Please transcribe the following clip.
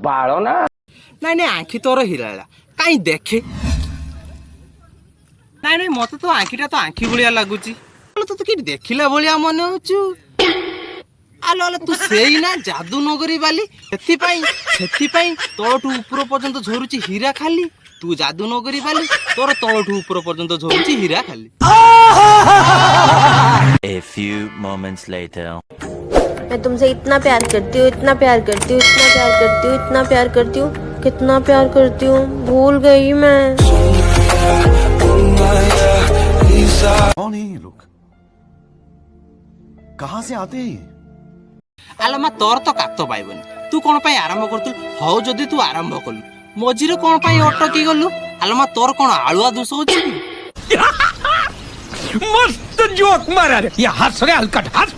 बाल ना नाई नाई आँखी तोर हीरा कहीं देखे नाई नाई मत तो आँखीटा तो आँखी भाया लगुच तो कि देखला भाया मन हो आलो आलो तू सेई ना जादू नगरी वाली तलठू ऊपर पर्यंत झरुची हीरा खाली तू जादू नगरी वाली तोर तलठू ऊपर पर्यंत झरुची हीरा खाली। A few moments later. मैं तुमसे इतना प्यार करती हूँ, इतना प्यार करती हूँ, इतना प्यार करती हूँ, इतना प्यार करती हूँ, कितना प्यार करती हूँ, भूल गई मैं। कौन है ये लोग? कहाँ से आते हैं? आलमा तोर तो कात पाइबनी तू कौन पाई आरंभ करतु हौ जदि तू आरंभ कलु मझिरे कौन पाई अटकी गलु आलमा तोर कौन आलुआ दोष होची मस्त जोक मारा रे ये हंस रे हलकट हंस